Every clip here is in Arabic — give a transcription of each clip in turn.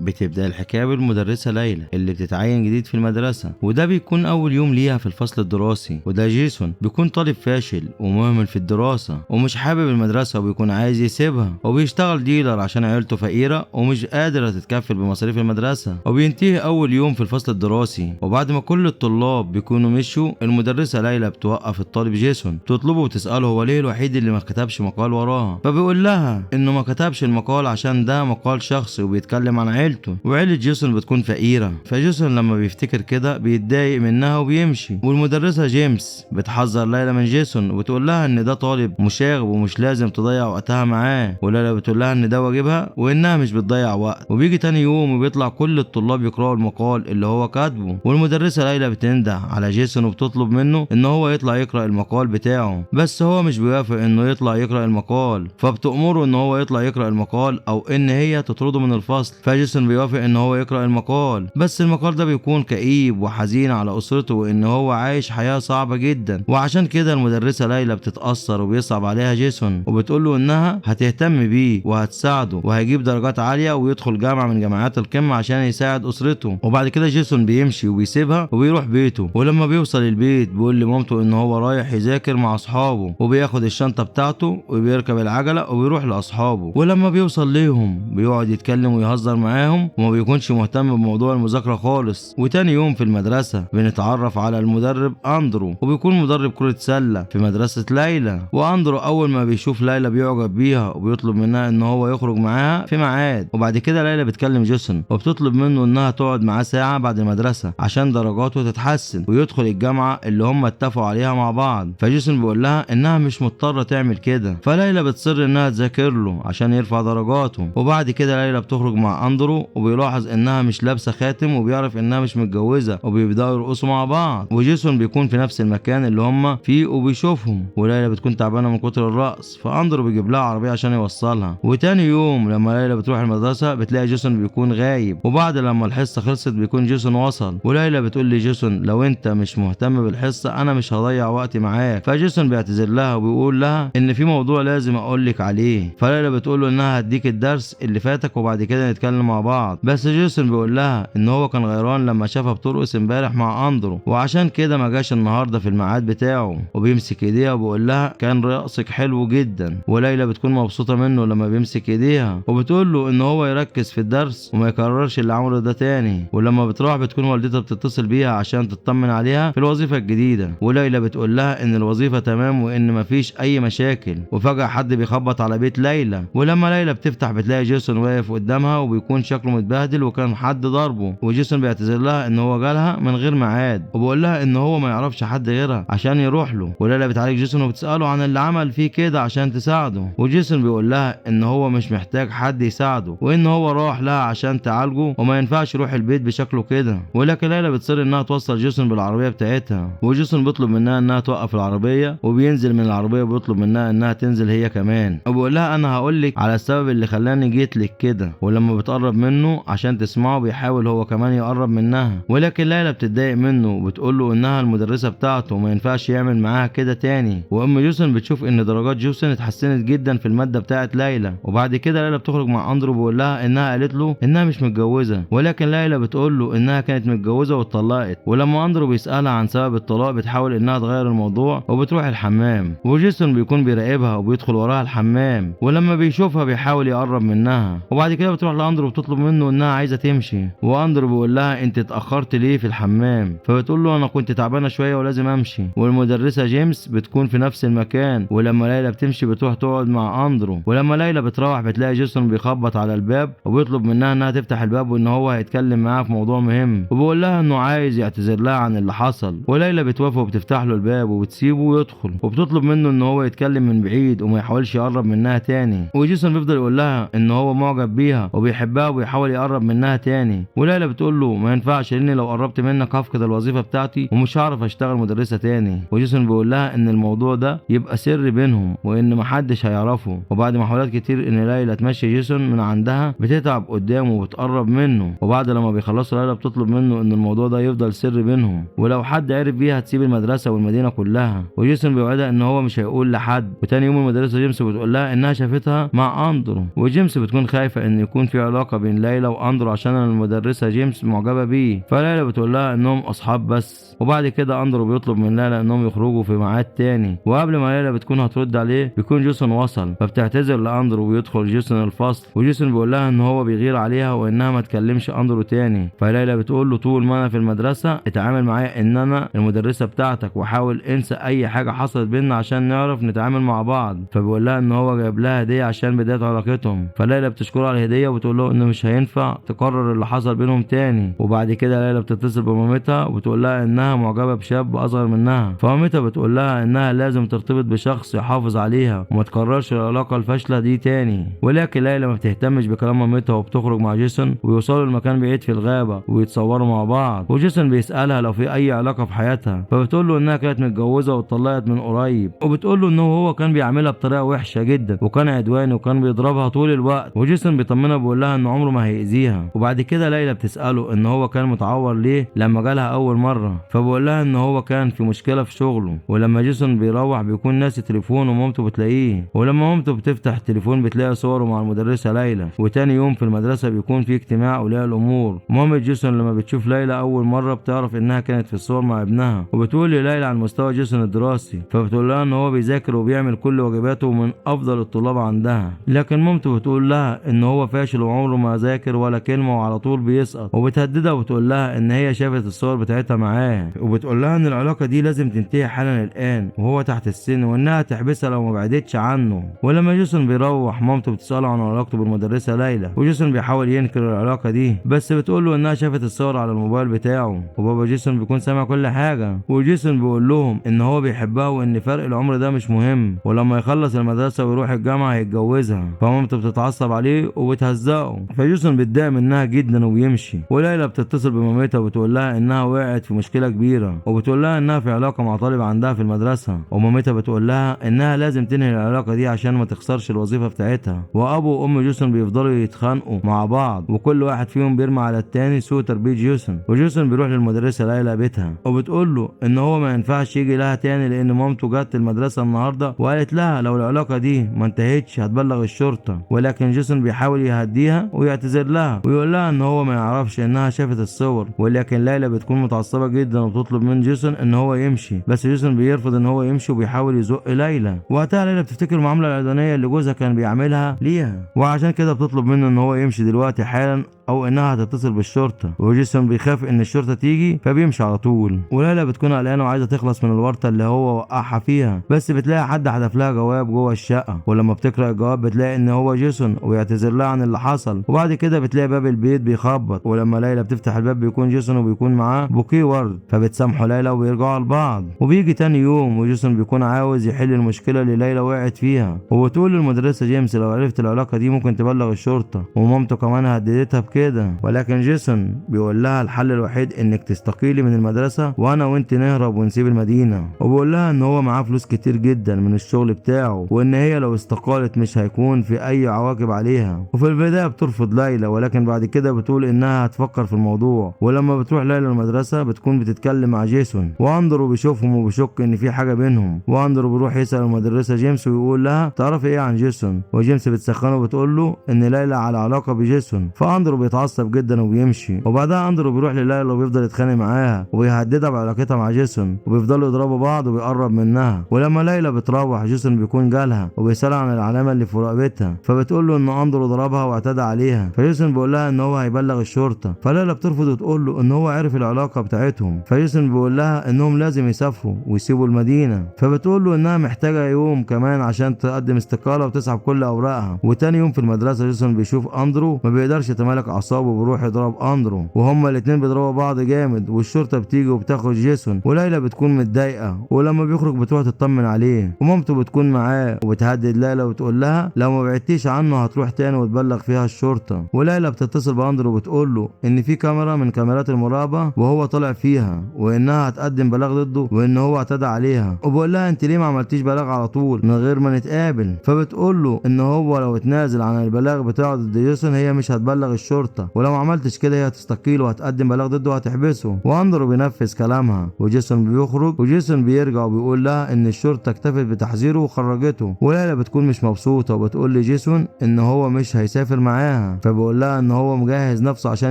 بتبدأ الحكاية بالمدرسة ليلى اللي بتتعين جديد في المدرسة، وده بيكون أول يوم ليها في الفصل الدراسي. وده جيسون بيكون طالب فاشل ومهمل في الدراسة ومش حابب المدرسة وبيكون عايز يسيبها، وبيشتغل ديلر عشان عيلته فقيرة ومش قادرة تتكفل بمصاريف المدرسة. وبينتهي أول يوم في الفصل الدراسي، وبعد ما كل الطلاب بيكونوا مشوا المدرسة ليلى بتوقف الطالب جيسون تطلبه وتسأله هو ليه الوحيد اللي ما كتبش مقال وراها. فبيقول لها إنه ما كتبش المقال عشان ده مقال شخصي وبيتكلم عن عيلته، وعيلة جيسون بتكون فقيرة. فجيسون لما بيفتكر كده بيتضايق منها وبيمشي. والمدرسة جيمس بتحذر ليلى من جيسون وبتقول لها إن ده طالب مشاغب ومش لازم تضيع وقتها معاه، وليلى بتقول لها إن ده واجبها وإنها مش بتضيع وقت. وبيجي تاني يوم وبيطلع كل الطلاب يقرأوا المقال اللي هو كاتبه، والمدرسة ليلى بتنده على جيسون وبتطلب منه إن هو يطلع يقرأ المقال بتاعه، بس هو مش بيوافق إنه يطلع يقرأ المقال. فبتأمره إن هو يطلع يقرأ المقال أو إن هي تطرده من الفصل. فجيسون بيوافق إن هو يقرأ المقال، بس المقال ده بيكون كئيب وحزين على أسرته وإن هو عايش حياة صعبة جدا. وعشان كده المدرسة ليلى بتتأثر وبيصعب عليها جيسون وبتقول له إنها هتهتم بيه وهتساعده وهيجيب درجات عالية ويدخل جامعة من جامعات القمة عشان يساعد أسرته. وبعد كده جيسون بيمشي وبيسيبها وبيروح بيته، ولما بيوصل البيت بيقول لمامته إن هو رايح يذاكر مع أصحابه، وبياخد الشنطة بتاعته وبيركب العجلة وبيروح لأصحابه. ولما بيوصل ليهم بيقعد يتكلم ويهزر معاهم وما بيكونش مهتم بموضوع المذاكرة خالص. وتاني يوم في المدرسة بنتعرف على المدرب أندرو، وبيكون مدرب كرة سلة في مدرسة ليلى. وأندرو أول ما بيشوف ليلى بيعجب بيها وبيطلب منها إن هو يخرج معاها في ميعاد. وبعد كده ليلى بتكلم جيسون وبتطلب منه إنها تقعد معاه ساعة بعد المدرسة عشان درجاته تتحسن ويدخل الجامعة اللي هم اتفقوا عليها مع بعض. فجيسون بيقول لها إنها مش مضطرة تعمل كده، فليلى بتصر إنها تذاكر له عشان يرفع درجاته. وبعد كده ليلى بتخرج مع أندرو وبيلاحظ إنها مش لابسة خاتم وبيعرف إنها مش متجوزة، وبيبدأوا يرقصوا مع بعض. وجيسون بيكون في نفس المكان اللي هم فيه وبيشوفهم، وليلى بتكون تعبانة من كتر الرقص، فأندرو بيجيب لها عربية عشان يوصلها. وتاني يوم لما ليلى بتروح المدرسة بتلاقي جيسون بيكون غايب، وبعد لما الحصة خلصت بيكون جيسون وصل. وليلى بتقول لجيسون لو انت مش مهتم بالحصة انا مش هضيع وقتي معاك. فجيسون بيعتذر لها وبيقول لها ان في موضوع لازم اقولك عليه. فليلى بتقول له انها هديك الدرس اللي فاتك وبعد كده نتكلم مع بعض، بس جيسون بيقول لها ان هو كان غيران لما شافها بترقص امبارح مع اندرو وعشان كده ما جاش النهارده في الميعاد بتاعه. وبيمسك ايديها وبيقول لها كان رقصك حلو جدا. وليلى بتكون مبسوطة منه لما بيمسك ايديها وبتقول له ان هو يركز في الدرس وما يكررش اللي عمله ده تاني. ولما بتروح بتكون والدتها بتتصل بيها عشان تطمن عليها في الوظيفة الجديدة، وليلى بتقول لها ان الوظيفة تمام وان مفيش اي مشاكل. وفجأة حد بيخبط على بيت ليلى، ولما ليلى بتفتح بتلاقي جيسون واقف قدامها وبيكون شكله متبهدل وكان حد ضربه. وجيسون بيعتذر لها ان هو جالها من غير ميعاد وبيقول لها ان هو ما يعرفش حد غيرها عشان يروح له. وليلى بتعالج جيسون وبتسأله عن اللي عمل فيه كده عشان تساعده، وجيسون بيقول لها ان هو مش محتاج حد يساعده وان هو راح لها عشان تعالجه وما ينفعش يروح البيت بشكله كده. ولكن ليلى بتصر انها توصل جيسون بالعربيه بتاعتها، وجيسون بيطلب منها انها توقف العربيه وبينزل من العربيه وبيطلب منها انها تنزل هي كمان، وبيقول لها انا هقول لك على السبب اللي خلاني جيت لك كده. ولما بتقرب منه عشان تسمعه بيحاول هو كمان يقرب منها، ولكن ليلى بتتضايق منه وبتقول له انها المدرسه بتاعته وما ينفعش يعمل معاها كده تاني. وام جيسون بتشوف ان درجات جيسون اتحسنت جدا في الماده بتاعت ليلى. وبعد كده ليلى بتخرج مع اندرو بيقول لها انها قالت له انها مش متجوزه، ولكن ليلى بتقول له انها كانت متجوزه واتطلقت. ولما اندرو بيسالها عن سبب الطلاق بتحاول انها تغير الموضوع وبتروح الحمام، وجيسون بيكون بيراقبها وبيدخل وراها الحمام، ولما بيشوفها بيحاول يقرب منها. وبعد كده بتروح لاندرو وبتطلب منه انها عايزه تمشي، واندرو بيقول لها انت اتاخرت ليه في الحمام؟ فبتقول له انا كنت تعبانه شويه ولازم امشي. والمدرسه جيمس بتكون في نفس المكان، ولما ليلى بتمشي بتروح تقعد مع اندرو. ولما ليلى بتروح بتلاقي جيسون بيخبط على الباب وبيطلب منها انها تفتح الباب وان هو هيتكلم معاها في موضوع مهم، وبيقول لها انه عايز يعتذر لها عن اللي حصل. وليلى بتوافق وبتفتح له الباب وبتسيبه ويدخل، وبتطلب منه ان هو يتكلم من بعيد وما يحاولش يقرب منها تاني. وجيسون بيفضل يقول لها ان هو معجب بيها وبيحبها وبيحاول يقرب منها تاني. وليلى بتقول له ما ينفعش لاني لو قربت منك هفقد الوظيفه بتاعتي ومش هعرف اشتغل مدرسه تاني. وجيسون بيقول لها ان الموضوع ده يبقى سر بينهم وان محدش هيعرفه. وبعد محاولات كتير ان ليلى تمشي جيسون من عندها بتتعب قدامه وبتقرب منه، وبعد لما بيخلصوا ليلى بتطلب منه ان الموضوع ده يفضل سر بينهم ولو حد عرف بيها هتسيب المدرسه والمدينه كلها. وجيسون بيوعدها ان هو مش هيقول لحد. وتاني يوم المدرسه جيمس بتقول لها انها شافتها مع اندرو، وجيمس بتكون خايفه ان يكون في علاقه بين من ليلى واندرو عشان المدرسه جيمس معجبه بيه. فليلى بتقول لها انهم اصحاب بس. وبعد كده اندرو بيطلب من ليلى انهم يخرجوا في ميعاد تاني، وقبل ما ليلى بتكون هترد عليه بيكون جيسون وصل، فبتعتذر لاندرو ويدخل جيسون الفصل. وجيسون بيقول لها ان هو بيغير عليها وانها ما تكلمش اندرو تاني. فليلى بتقول له طول ما انا في المدرسه اتعامل معايا ان انا المدرسه بتاعتك، وحاول انسى اي حاجه حصلت بينا عشان نعرف نتعامل مع بعض. فبيقول لها ان هو جايب لها هديه عشان بدايه علاقتهم. فليلى بتشكره على الهديه وبتقول له انه مش هينفع تكرر اللي حصل بينهم تاني. وبعد كده ليلى بتتصل بمامتها وبتقول لها انها معجبه بشاب اصغر منها. فمامتها بتقول لها انها لازم ترتبط بشخص يحافظ عليها وما تكررش العلاقه الفاشله دي تاني. ولكن ليلى ما بتهتمش بكلام مامتها وبتخرج مع جيسون ويوصلوا لمكان بعيد في الغابه ويتصوروا مع بعض. وجيسون بيسالها لو في اي علاقه في حياتها، فبتقول له انها كانت متجوزه واتطلقت من قريب، وبتقول له انه هو كان بيعاملها بطريقه وحشه جدا وكان عدواني وكان بيضربها طول الوقت. وجيسون بيطمنها بيقول لها ان عمره ما هيأذيها. وبعد كده ليلى بتساله ان هو كان متعور ليه لما جالها اول مره. فبقول لها ان هو كان في مشكله في شغله. ولما جيسون بيروح بيكون ناسي تليفونه ومامته بتلاقيه. ولما مامته بتفتح التليفون بتلاقي صوره مع المدرسه ليلى. وتاني يوم في المدرسه بيكون في اجتماع اولياء الامور. مامة جيسون لما بتشوف ليلى اول مره بتعرف انها كانت في الصور مع ابنها، وبتقول لليلى عن مستوى جيسون الدراسي. فبتقول لها ان هو بيذاكر وبيعمل كل واجباته من افضل الطلاب عندها. لكن مامته بتقول لها ان هو فاشل وعمره ما ذاكر ولا كلمه وعلى طول بيسقط. وبتهددها وبتقول لها ان هي شافت الصور بتاعتها معاه، وبتقول لها ان العلاقه دي لازم تنتهي حالا الان وهو تحت السن، وانها تحبسها لو ما بعدتش عنه. ولما جيسون بيروح مامته بتساله عن علاقته بالمدرسه ليلى، وجيسون بيحاول ينكر العلاقه دي بس بتقول له انها شافت الصور على الموبايل بتاعه. وبابا جيسون بيكون سامع كل حاجه. وجيسون بيقول لهم ان هو بيحبها وان فرق العمر ده مش مهم، ولما يخلص المدرسه ويروح الجامعه هيتجوزها. فمامته بتتعصب عليه وبتهزقه. فجيسون بيتضايق منها جدا وبيمشي. وليلى بتتصل بمامتها وبتقول لها انها وقعت في مشكله كبيره، وبتقول لها انها في علاقه مع طالب عندها في المدرسه. ومامتها بتقول لها انها لازم تنهي العلاقه دي عشان ما تخسرش الوظيفه بتاعتها. وابو وام جيسون بيفضلوا يتخانقوا مع بعض، وكل واحد فيهم بيرمي على التاني سوء تربيه جيسون. وجيسون بيروح للمدرسه ليلى بيتها وبتقول له ان هو ما ينفعش يجي لها تاني لان مامته جت المدرسه النهارده وقالت لها لو العلاقه دي ما انتهتش هتبلغ الشرطه. ولكن جيسون بيحاول يهديها ويعتذر لها ويقول لها ان هو ما يعرفش انها شافت الصور. ولكن ليلى بتكون متعصبه جدا وبتطلب من جيسون ان هو يمشي، بس جيسون بيرفض ان هو يمشي وبيحاول يزق ليلى. وقتها ليلى بتفتكر المعامله العدوانيه اللي جوزها كان بيعملها ليها، وعشان كده بتطلب منه ان هو يمشي دلوقتي حالا او انها هتتصل بالشرطه. وجيسون بيخاف ان الشرطه تيجي فبيمشي على طول. وليلى بتكون قلقانه وعايزه تخلص من الورطه اللي هو وقعها فيها، بس بتلاقي حد حدف لها جواب جوه الشقه. ولما بتقرا الجواب بتلاقي ان هو جيسون ويعتذر لها عن اللي حصل. وبعد كده بتلاقي باب البيت بيخبط، ولما ليلى بتفتح الباب بيكون جيسون وبيكون معاه بوكيه ورد. فبتسامحوا ليلى وبيرجعوا لبعض. وبيجي تاني يوم وجيسون بيكون عاوز يحل المشكله اللي ليلى وقعت فيها. وبتقول للمدرسه جيمس لو عرفت العلاقه دي ممكن تبلغ الشرطه، ومامته كمان هددتها بكده. ولكن جيسون بيقول لها الحل الوحيد انك تستقيلي من المدرسه وانا وانت نهرب ونسيب المدينه. وبيقول لها ان هو معاه فلوس كتير جدا من الشغل بتاعه، وان هي لو استقالت مش هيكون في اي عواقب عليها. وفي البدايه بترفض ليلى، ولكن بعد كده بتقول انها هتفكر في الموضوع. ولما بتروح ليلى المدرسه بتكون بتتكلم مع جيسون، واندرو بيشوفهم وبيشك ان في حاجه بينهم. واندرو بيروح يسال المدرسه جيمس ويقول لها تعرفي ايه عن جيسون. وجيمس بتسخنه وبتقول له ان ليلى على علاقه بجيسون. فاندرو بيتعصب جدا وبيمشي. وبعدها اندرو بيروح لليلى وبيفضل يتخانق معاها وبيهددها بعلاقتها مع جيسون، وبيفضلوا يضربوا بعض وبيقرب منها. ولما ليلى بتروح جيسون بيكون جالها وبيسالها عن العلامه اللي في رقبتها. فبتقول له ان اندرو ضربها واعتدى عليها. فجيسون بيقول لها ان هو هيبلغ الشرطه. فليلى بترفض وتقول له ان هو عرف العلاقه بتاعتهم. فجيسون بيقول لها انهم لازم يسافروا ويسيبوا المدينه. فبتقول له انها محتاجه يوم كمان عشان تقدم استقاله وتسحب كل اوراقها. وتاني يوم في المدرسه جيسون بيشوف اندرو ما بيقدرش يتمالك اعصابه وبيروح يضرب اندرو، وهما الاتنين بيضربوا بعض جامد. والشرطه بتيجي وبتاخد جيسون، وليلى بتكون متضايقه. ولما بيخرج بتروح تطمن عليه، ومامته بتكون معاه وبتهدد ليلى وتقول لها لو ما بعدتيش عنه هتروح تاني وتبلغ فيها الشرطه. وليلى بتتصل باندرو وبتقول له ان في كاميرا من كاميرات المراقبه وهو طالع فيها، وانها هتقدم بلاغ ضده وان هو اعتدى عليها. وبقول لها انت ليه ما عملتيش بلاغ على طول من غير ما نتقابل. فبتقول له ان هو لو اتنازل عن البلاغ بتاعه ضد جيسون هي مش هتبلغ الشرطه. الشرطه، ولو ما عملتش كده هي هتستقيل وهتقدم بلاغ ضده وهتحبسه. واندرو بينفذ كلامها وجيسون بيخرج، وجيسون بيرجع وبيقول لها ان الشرطه اكتفت بتحذيره وخرجته. وليلى بتكون مش مبسوطه وبتقول لجيسون ان هو مش هيسافر معاها، فبيقول لها ان هو مجهز نفسه عشان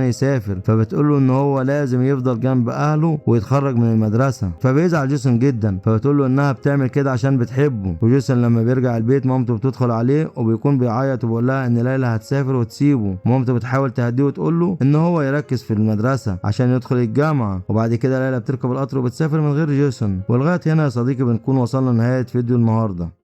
يسافر، فبتقول له ان هو لازم يفضل جنب اهله ويتخرج من المدرسه. فبيزعل جيسون جدا، فبتقول له انها بتعمل كده عشان بتحبه. وجيسون لما بيرجع البيت مامته بتدخل عليه وبيكون بيعيط وبيقول لها ان ليلى هتسافر وتسيبه. مامته بتحاول تهديه وتقول له ان هو يركز في المدرسه عشان يدخل الجامعه. وبعد كده ليلى بتركب القطر وبتسافر من غير جيسون. ولغايه هنا يا صديقي بنكون وصلنا لنهايه فيديو النهارده.